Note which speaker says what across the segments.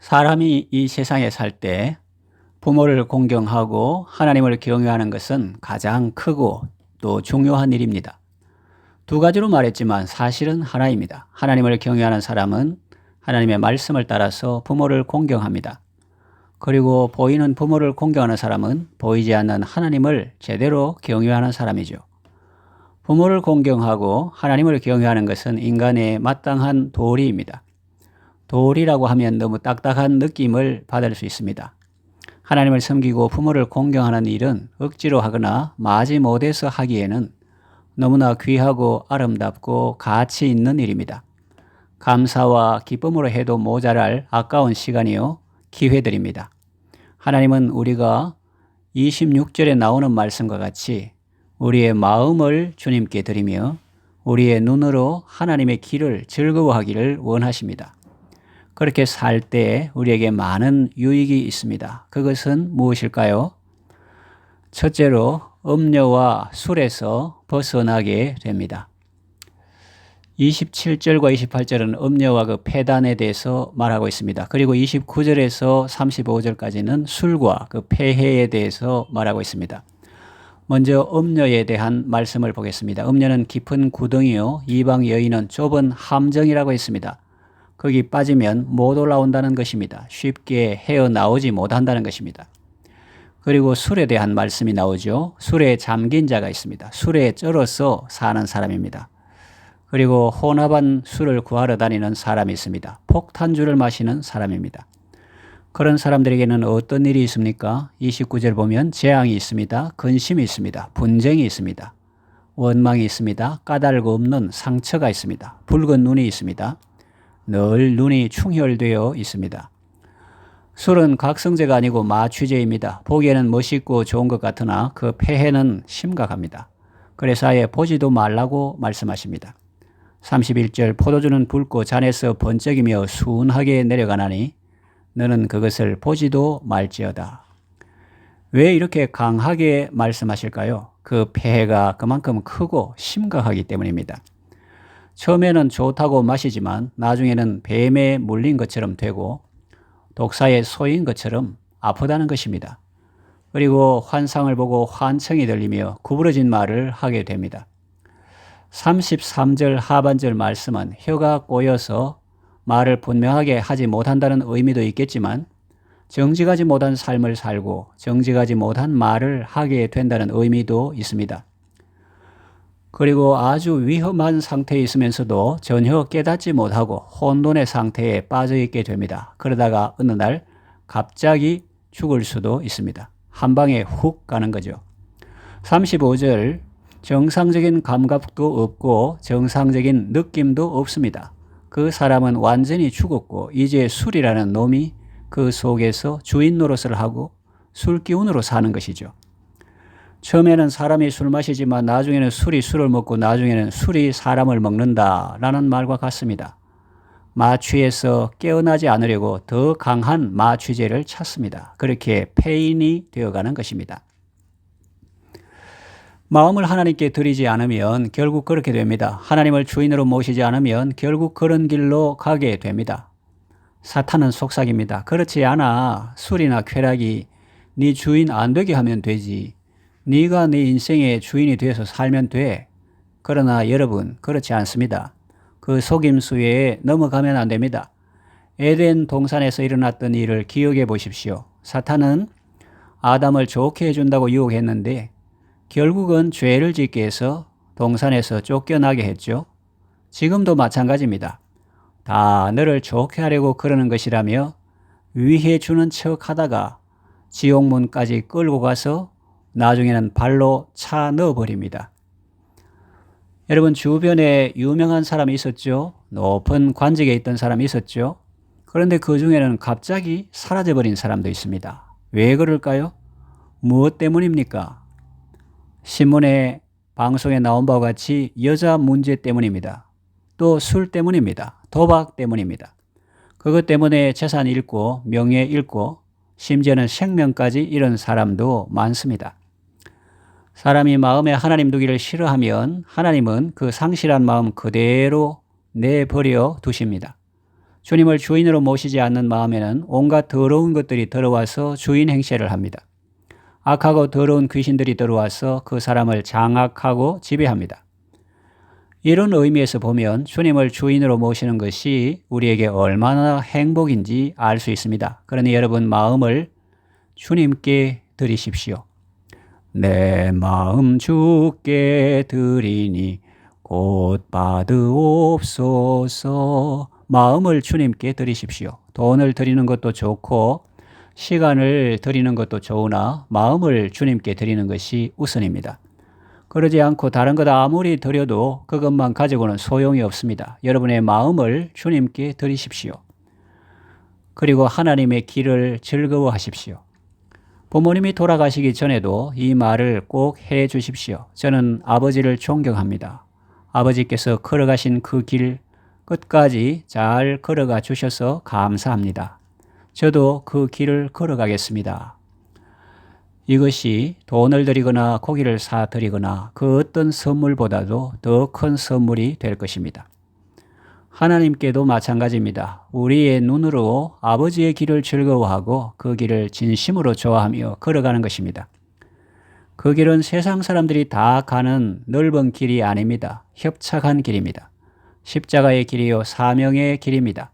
Speaker 1: 사람이 이 세상에 살 때 부모를 공경하고 하나님을 경외하는 것은 가장 크고 또 중요한 일입니다. 두 가지로 말했지만 사실은 하나입니다. 하나님을 경외하는 사람은 하나님의 말씀을 따라서 부모를 공경합니다. 그리고 보이는 부모를 공경하는 사람은 보이지 않는 하나님을 제대로 경외하는 사람이죠. 부모를 공경하고 하나님을 경외하는 것은 인간의 마땅한 도리입니다. 도리라고 하면 너무 딱딱한 느낌을 받을 수 있습니다. 하나님을 섬기고 부모를 공경하는 일은 억지로 하거나 마지못해서 하기에는 너무나 귀하고 아름답고 가치 있는 일입니다. 감사와 기쁨으로 해도 모자랄 아까운 시간이요 기회들입니다. 하나님은 우리가 26절에 나오는 말씀과 같이 우리의 마음을 주님께 드리며 우리의 눈으로 하나님의 길을 즐거워하기를 원하십니다. 그렇게 살 때 우리에게 많은 유익이 있습니다. 그것은 무엇일까요? 첫째로 음료와 술에서 벗어나게 됩니다. 27절과 28절은 음료와 그 폐단에 대해서 말하고 있습니다. 그리고 29절에서 35절까지는 술과 그 폐해에 대해서 말하고 있습니다. 먼저 음료에 대한 말씀을 보겠습니다. 음료는 깊은 구덩이요 이방 여인은 좁은 함정이라고 했습니다. 거기 빠지면 못 올라온다는 것입니다. 쉽게 헤어나오지 못한다는 것입니다. 그리고 술에 대한 말씀이 나오죠. 술에 잠긴 자가 있습니다. 술에 쩔어서 사는 사람입니다. 그리고 혼합한 술을 구하러 다니는 사람이 있습니다. 폭탄주를 마시는 사람입니다. 그런 사람들에게는 어떤 일이 있습니까? 29절 보면 재앙이 있습니다. 근심이 있습니다. 분쟁이 있습니다. 원망이 있습니다. 까닭 없는 상처가 있습니다. 붉은 눈이 있습니다. 늘 눈이 충혈되어 있습니다. 술은 각성제가 아니고 마취제입니다. 보기에는 멋있고 좋은 것 같으나 그 폐해는 심각합니다. 그래서 아예 보지도 말라고 말씀하십니다. 31절 포도주는 붉고 잔에서 번쩍이며 순하게 내려가나니 너는 그것을 보지도 말지어다. 왜 이렇게 강하게 말씀하실까요? 그 폐해가 그만큼 크고 심각하기 때문입니다. 처음에는 좋다고 마시지만 나중에는 뱀에 물린 것처럼 되고 독사에 쏘인 것처럼 아프다는 것입니다. 그리고 환상을 보고 환청이 들리며 구부러진 말을 하게 됩니다. 33절 하반절 말씀은 혀가 꼬여서 말을 분명하게 하지 못한다는 의미도 있겠지만 정직하지 못한 삶을 살고 정직하지 못한 말을 하게 된다는 의미도 있습니다. 그리고 아주 위험한 상태에 있으면서도 전혀 깨닫지 못하고 혼돈의 상태에 빠져 있게 됩니다. 그러다가 어느 날 갑자기 죽을 수도 있습니다. 한 방에 훅 가는 거죠. 35절 정상적인 감각도 없고 정상적인 느낌도 없습니다. 그 사람은 완전히 죽었고 이제 술이라는 놈이 그 속에서 주인 노릇을 하고 술 기운으로 사는 것이죠. 처음에는 사람이 술 마시지만 나중에는 술이 술을 먹고 나중에는 술이 사람을 먹는다라는 말과 같습니다. 마취에서 깨어나지 않으려고 더 강한 마취제를 찾습니다. 그렇게 폐인이 되어가는 것입니다. 마음을 하나님께 드리지 않으면 결국 그렇게 됩니다. 하나님을 주인으로 모시지 않으면 결국 그런 길로 가게 됩니다. 사탄은 속삭입니다. 그렇지 않아. 술이나 쾌락이 네 주인 안 되게 하면 되지. 네가 네 인생의 주인이 되어서 살면 돼. 그러나 여러분 그렇지 않습니다. 그 속임수에 넘어가면 안 됩니다. 에덴 동산에서 일어났던 일을 기억해 보십시오. 사탄은 아담을 좋게 해준다고 유혹했는데 결국은 죄를 짓게 해서 동산에서 쫓겨나게 했죠. 지금도 마찬가지입니다. 다 너를 좋게 하려고 그러는 것이라며 위해 주는 척 하다가 지옥문까지 끌고 가서 나중에는 발로 차 넣어버립니다. 여러분 주변에 유명한 사람이 있었죠. 높은 관직에 있던 사람이 있었죠. 그런데 그 중에는 갑자기 사라져버린 사람도 있습니다. 왜 그럴까요? 무엇 때문입니까? 신문에 방송에 나온 바와 같이 여자 문제 때문입니다. 또 술 때문입니다. 도박 때문입니다. 그것 때문에 재산 잃고 명예 잃고 심지어는 생명까지 잃은 사람도 많습니다. 사람이 마음에 하나님 두기를 싫어하면 하나님은 그 상실한 마음 그대로 내버려 두십니다. 주님을 주인으로 모시지 않는 마음에는 온갖 더러운 것들이 들어와서 주인 행세를 합니다. 악하고 더러운 귀신들이 들어와서 그 사람을 장악하고 지배합니다. 이런 의미에서 보면 주님을 주인으로 모시는 것이 우리에게 얼마나 행복인지 알 수 있습니다. 그러니 여러분 마음을 주님께 드리십시오. 내 마음 주께 드리니 곧 받으옵소서. 마음을 주님께 드리십시오. 돈을 드리는 것도 좋고 시간을 드리는 것도 좋으나 마음을 주님께 드리는 것이 우선입니다. 그러지 않고 다른 것 아무리 드려도 그것만 가지고는 소용이 없습니다. 여러분의 마음을 주님께 드리십시오. 그리고 하나님의 길을 즐거워하십시오. 부모님이 돌아가시기 전에도 이 말을 꼭 해 주십시오. 저는 아버지를 존경합니다. 아버지께서 걸어가신 그 길 끝까지 잘 걸어가 주셔서 감사합니다. 저도 그 길을 걸어가겠습니다. 이것이 돈을 드리거나 고기를 사 드리거나 그 어떤 선물보다도 더 큰 선물이 될 것입니다. 하나님께도 마찬가지입니다. 우리의 눈으로 아버지의 길을 즐거워하고 그 길을 진심으로 좋아하며 걸어가는 것입니다. 그 길은 세상 사람들이 다 가는 넓은 길이 아닙니다. 협착한 길입니다. 십자가의 길이요 사명의 길입니다.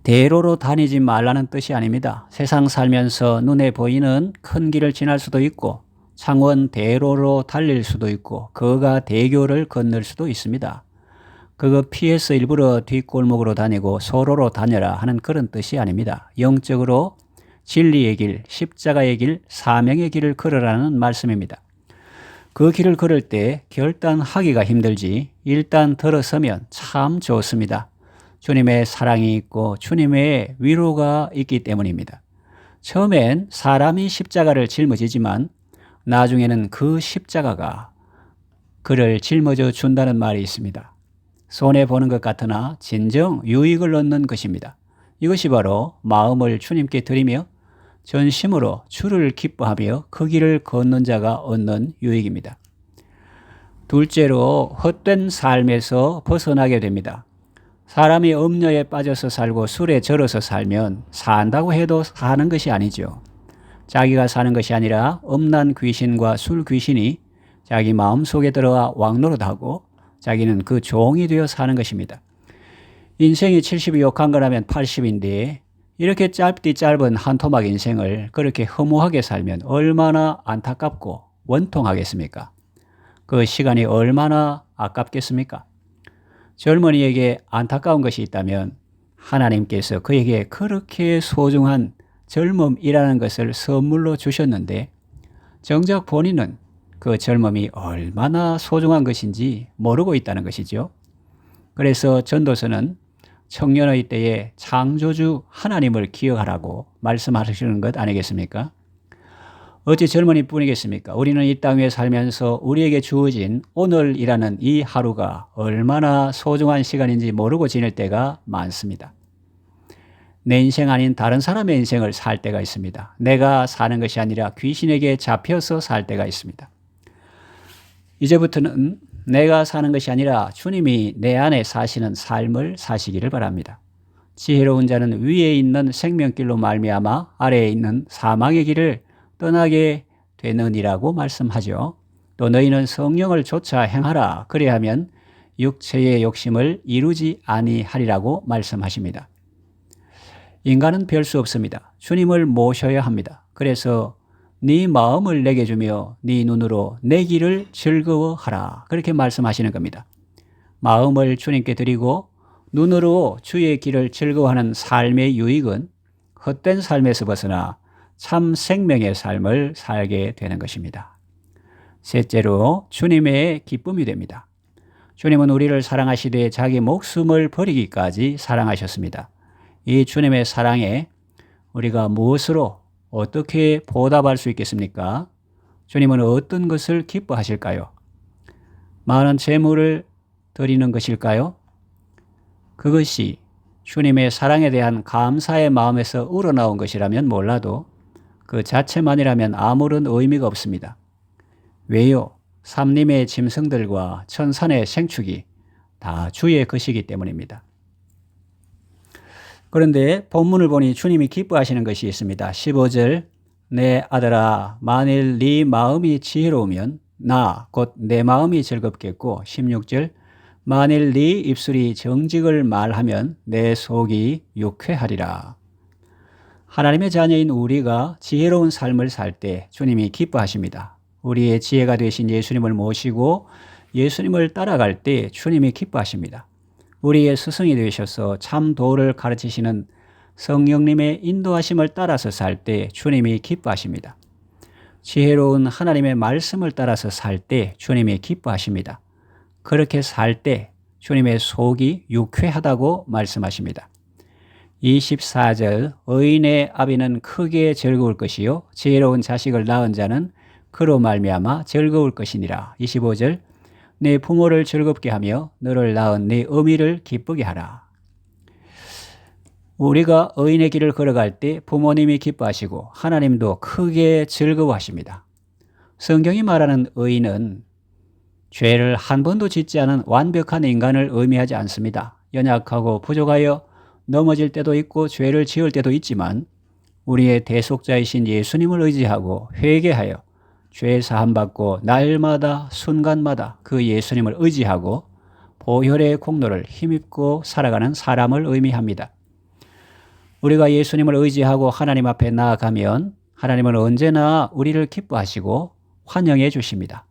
Speaker 1: 대로로 다니지 말라는 뜻이 아닙니다. 세상 살면서 눈에 보이는 큰 길을 지날 수도 있고 창원 대로로 달릴 수도 있고 거가 대교를 건널 수도 있습니다. 그거 피해서 일부러 뒷골목으로 다니고 소로로 다녀라 하는 그런 뜻이 아닙니다. 영적으로 진리의 길, 십자가의 길, 사명의 길을 걸으라는 말씀입니다. 그 길을 걸을 때 결단하기가 힘들지 일단 들어서면 참 좋습니다. 주님의 사랑이 있고 주님의 위로가 있기 때문입니다. 처음엔 사람이 십자가를 짊어지지만 나중에는 그 십자가가 그를 짊어져 준다는 말이 있습니다. 손해보는 것 같으나 진정 유익을 얻는 것입니다. 이것이 바로 마음을 주님께 드리며 전심으로 주를 기뻐하며 그 길을 걷는 자가 얻는 유익입니다. 둘째로 헛된 삶에서 벗어나게 됩니다. 사람이 음료에 빠져서 살고 술에 절어서 살면 산다고 해도 사는 것이 아니죠. 자기가 사는 것이 아니라 음란 귀신과 술 귀신이 자기 마음속에 들어와 왕노릇하고 자기는 그 종이 되어 사는 것입니다. 인생이 70이 욕한 거라면 80인데 이렇게 짧디 짧은 한 토막 인생을 그렇게 허무하게 살면 얼마나 안타깝고 원통하겠습니까? 그 시간이 얼마나 아깝겠습니까? 젊은이에게 안타까운 것이 있다면 하나님께서 그에게 그렇게 소중한 젊음이라는 것을 선물로 주셨는데 정작 본인은 그 젊음이 얼마나 소중한 것인지 모르고 있다는 것이죠. 그래서 전도서는 청년의 때에 창조주 하나님을 기억하라고 말씀하시는 것 아니겠습니까? 어찌 젊은이뿐이겠습니까? 우리는 이 땅에 살면서 우리에게 주어진 오늘이라는 이 하루가 얼마나 소중한 시간인지 모르고 지낼 때가 많습니다. 내 인생 아닌 다른 사람의 인생을 살 때가 있습니다. 내가 사는 것이 아니라 귀신에게 잡혀서 살 때가 있습니다. 이제부터는 내가 사는 것이 아니라 주님이 내 안에 사시는 삶을 사시기를 바랍니다. 지혜로운 자는 위에 있는 생명길로 말미암아 아래에 있는 사망의 길을 떠나게 되느니라고 말씀하죠. 또 너희는 성령을 좇아 행하라. 그래야면 육체의 욕심을 이루지 아니하리라고 말씀하십니다. 인간은 별 수 없습니다. 주님을 모셔야 합니다. 그래서 네 마음을 내게 주며 네 눈으로 내 길을 즐거워하라. 그렇게 말씀하시는 겁니다. 마음을 주님께 드리고 눈으로 주의 길을 즐거워하는 삶의 유익은 헛된 삶에서 벗어나 참 생명의 삶을 살게 되는 것입니다. 셋째로 주님의 기쁨이 됩니다. 주님은 우리를 사랑하시되 자기 목숨을 버리기까지 사랑하셨습니다. 이 주님의 사랑에 우리가 무엇으로 어떻게 보답할 수 있겠습니까? 주님은 어떤 것을 기뻐하실까요? 많은 재물을 드리는 것일까요? 그것이 주님의 사랑에 대한 감사의 마음에서 우러나온 것이라면 몰라도 그 자체만이라면 아무런 의미가 없습니다. 왜요? 삼림의 짐승들과 천산의 생축이 다 주의 것이기 때문입니다. 그런데 본문을 보니 주님이 기뻐하시는 것이 있습니다. 15절 내 아들아 만일 네 마음이 지혜로우면 나 곧 내 마음이 즐겁겠고 16절 만일 네 입술이 정직을 말하면 내 속이 유쾌하리라. 하나님의 자녀인 우리가 지혜로운 삶을 살 때 주님이 기뻐하십니다. 우리의 지혜가 되신 예수님을 모시고 예수님을 따라갈 때 주님이 기뻐하십니다. 우리의 스승이 되셔서 참 도를 가르치시는 성령님의 인도하심을 따라서 살 때 주님이 기뻐하십니다. 지혜로운 하나님의 말씀을 따라서 살 때 주님이 기뻐하십니다. 그렇게 살 때 주님의 속이 유쾌하다고 말씀하십니다. 24절 의인의 아비는 크게 즐거울 것이요 지혜로운 자식을 낳은 자는 그로 말미암아 즐거울 것이니라. 25절 네 부모를 즐겁게 하며 너를 낳은 네 어미를 기쁘게 하라. 우리가 의인의 길을 걸어갈 때 부모님이 기뻐하시고 하나님도 크게 즐거워하십니다. 성경이 말하는 의인은 죄를 한 번도 짓지 않은 완벽한 인간을 의미하지 않습니다. 연약하고 부족하여 넘어질 때도 있고 죄를 지을 때도 있지만 우리의 대속자이신 예수님을 의지하고 회개하여 죄 사함받고 날마다 순간마다 그 예수님을 의지하고 보혈의 공로를 힘입고 살아가는 사람을 의미합니다. 우리가 예수님을 의지하고 하나님 앞에 나아가면 하나님은 언제나 우리를 기뻐하시고 환영해 주십니다.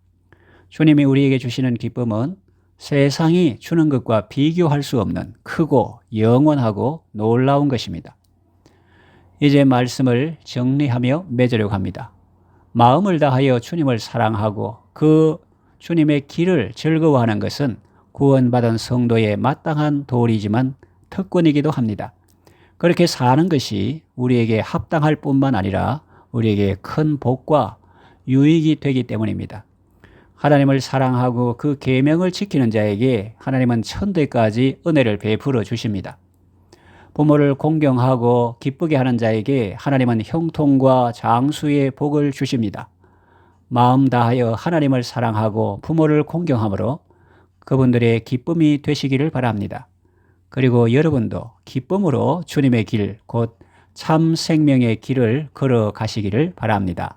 Speaker 1: 주님이 우리에게 주시는 기쁨은 세상이 주는 것과 비교할 수 없는 크고 영원하고 놀라운 것입니다. 이제 말씀을 정리하며 맺으려고 합니다. 마음을 다하여 주님을 사랑하고 그 주님의 길을 즐거워하는 것은 구원받은 성도의 마땅한 도리지만 특권이기도 합니다. 그렇게 사는 것이 우리에게 합당할 뿐만 아니라 우리에게 큰 복과 유익이 되기 때문입니다. 하나님을 사랑하고 그 계명을 지키는 자에게 하나님은 천대까지 은혜를 베풀어 주십니다. 부모를 공경하고 기쁘게 하는 자에게 하나님은 형통과 장수의 복을 주십니다. 마음 다하여 하나님을 사랑하고 부모를 공경함으로 그분들의 기쁨이 되시기를 바랍니다. 그리고 여러분도 기쁨으로 주님의 길, 곧 참 생명의 길을 걸어가시기를 바랍니다.